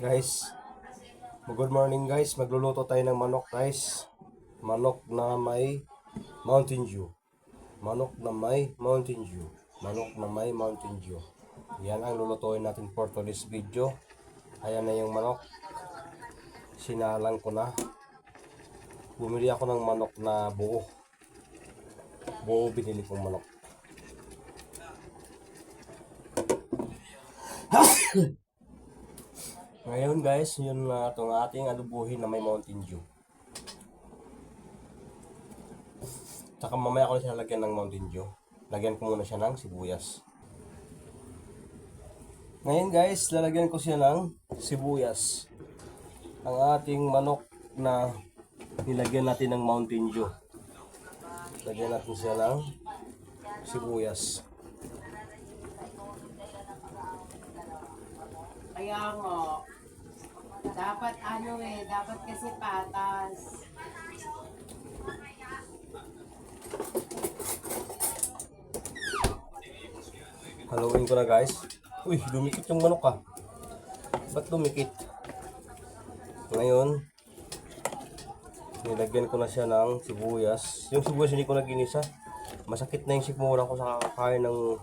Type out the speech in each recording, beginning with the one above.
Guys, good morning guys. Magluluto tayo ng manok guys. Manok na may Mountain Dew. Manok na may Mountain Dew. Manok na may Mountain Dew. Yan ang lulutuin natin for today's video. Ayan na yung manok. Sinalang ko na. Bumili ako ng manok na buo. Buo binili kong manok. Ngayon guys, yun na itong ating adobuhin na may Mountain Dew. Tsaka mamaya ko na siya lagyan ng Mountain Dew. Lagyan ko muna siya ng sibuyas. Ngayon guys, lalagyan ko siya ng sibuyas. Ang ating manok na nilagyan natin ng Mountain Dew. Lagyan natin siya ng sibuyas. Kaya nga, dapat dapat kasi patas. Haluin ko na guys. Uy, dumikit yung manok ah. Ba't dumikit? Ngayon, nilagyan ko na siya ng sibuyas. Yung sibuyas hindi ko na ginisa. Masakit na yung sikmura ko sa kakakain ng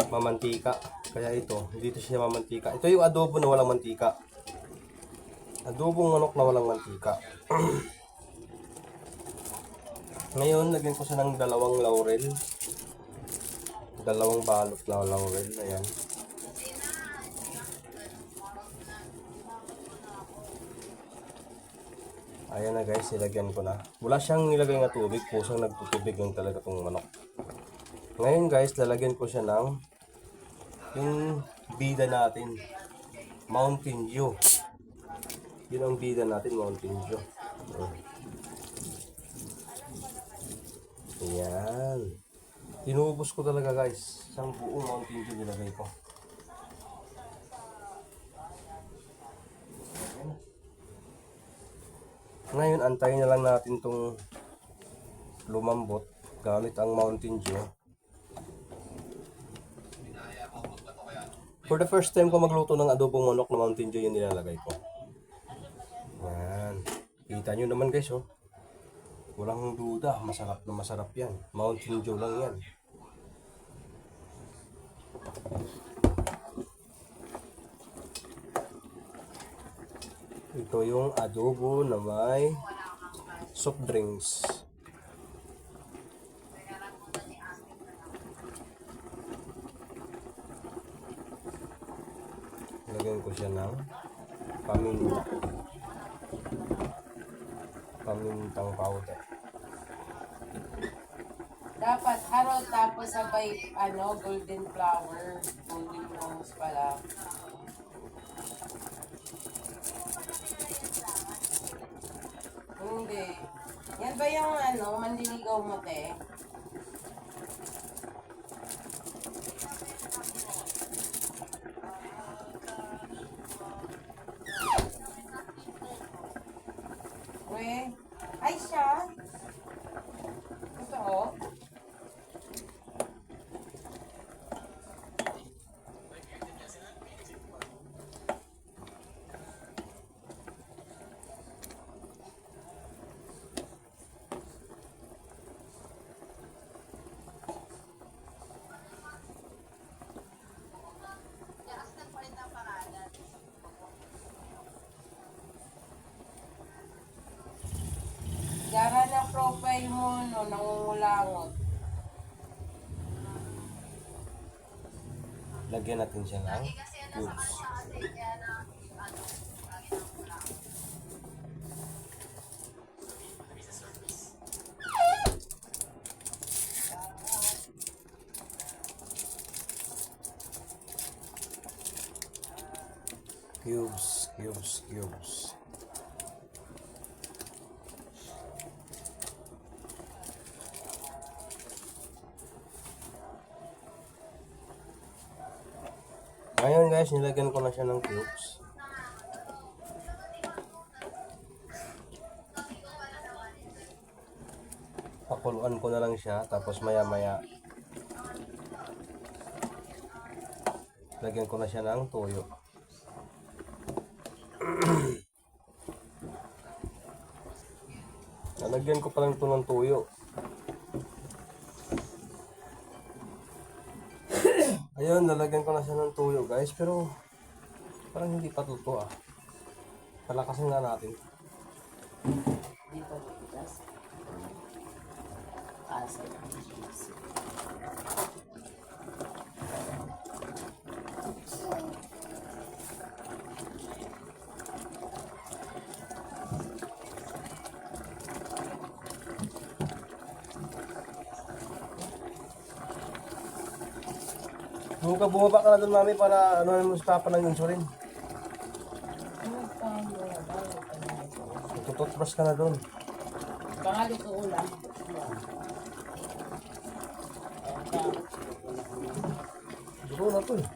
mamantika. Kaya ito, dito siya mamantika. Ito yung adobo na walang mantika. Adobong manok na walang mantika. Ngayon, lagyan ko siya ng dalawang laurel. Dalawang balot na laurel. Ayan. Ayan na guys, nilagyan ko na. Wala siyang nilagay na tubig. Pusang nagtutubig lang talaga itong manok. Ngayon guys, lalagyan ko siya ng yung bida natin. Mountain Dew. Yun ang bida natin, Mountain Dew. Ayan. Inubos ko talaga guys. Isang buong Mountain Dew nilagay ko. Ngayon, antayin na lang natin itong lumambot gamit ang Mountain Dew. For the first time ko magluto ng adobong manok na Mountain Dew yung nilalagay ko. Yan. Kita nyo naman guys oh. Walang duda. Masarap na masarap yan. Mountain Dew lang yan. Ito yung adobo na may soft drinks. Lagyan ko siya ng paminta. Pamintang powder. Dapat harot tapos sabay golden flower, golden rose pala. Hindi. Yan ba yung manliligaw mo, te? We, ay siya. Ito oh. Gara na profile mo, nangungulangot. Lagyan natin siya ng cubes. Cubes. Ngayon guys, nilagyan ko na siya ng cubes. Pakuluan ko na lang siya, tapos maya maya lagyan ko na siya ng toyo. Lalagyan ko pa lang ito ng tuyo. Ayun, lalagyan ko na siya ng tuyo guys, pero parang hindi pa totoo ah. Palakasin nga natin. Di pa matigas. Asa. Bumaba ka na doon mami para ano mo sa papa ng insulin. Tututbrush ka na doon. Pangalit ko ulam. Dito na to eh.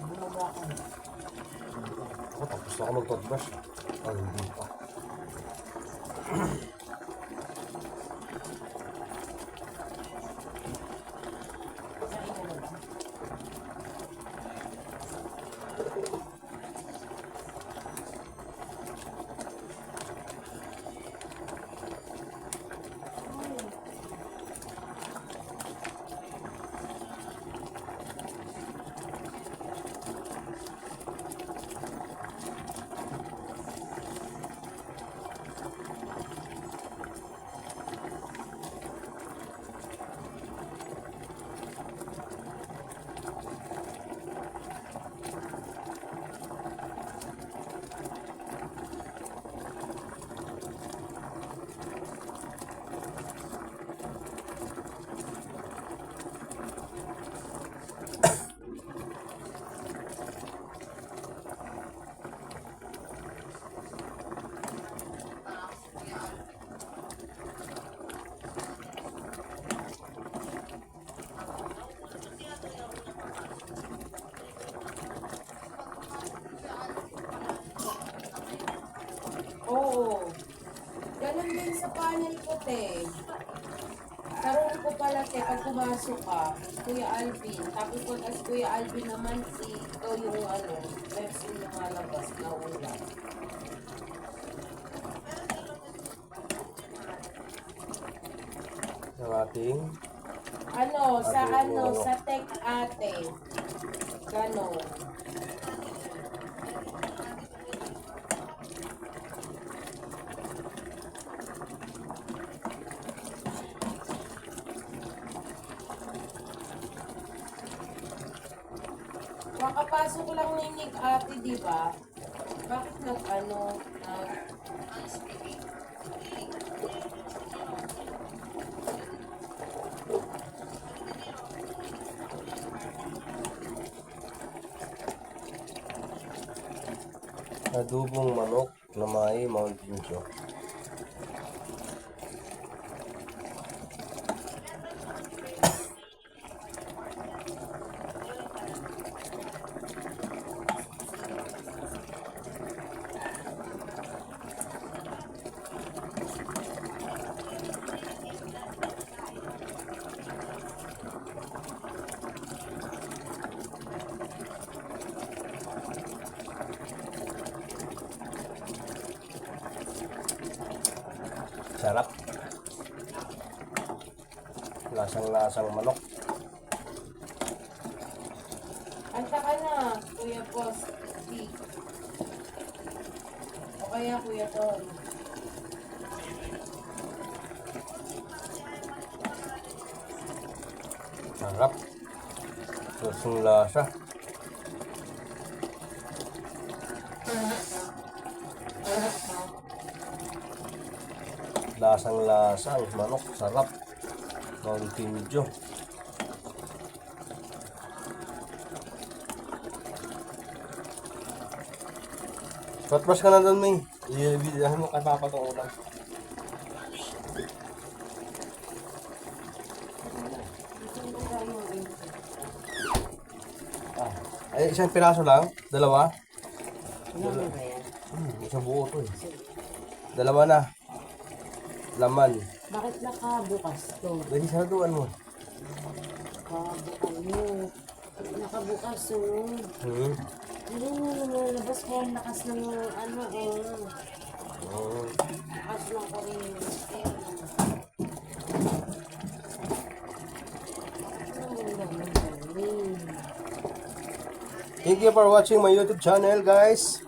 Bumaba ka na. Ako tapos na ako mag-toothbrush. Ah, hindi pa. Oo. Ganun din sa panel ko, te. Karoon ko pala, te, pag pumasok ka, Kuya Alvin. Tapos pag as Kuya Alvin naman, ikaw yung ano, reps yung lumalabas na ulam. Ang ating Sa tech ate. Ganon. Makapasok lang ni ate, di ba? Bakit nag adobong manok na may Mountain Dew. Sarap. Lasang-lasang manok. Anta ka na, Kuya Boss. O kaya Kuya Ton. Sarap. Lasang-lasa. Lasang-lasa ang manok. Sarap. Mountain Dew. Toothbrush ka na doon, May. I-videohan mo kay Papa itong ulam. Ay, isang piraso lang? Dalawa? Ano ba yan? Isang buo to eh. Dalawa na. Laman. Bakit nakabukas to? Dahil saraduan mo. Nakabukas mo. Nakabukas oh. Hmm. Hindi mo lumalabas kaya lakas ng ano Oh. Takas ng kuryente. Thank you for watching my YouTube channel, guys.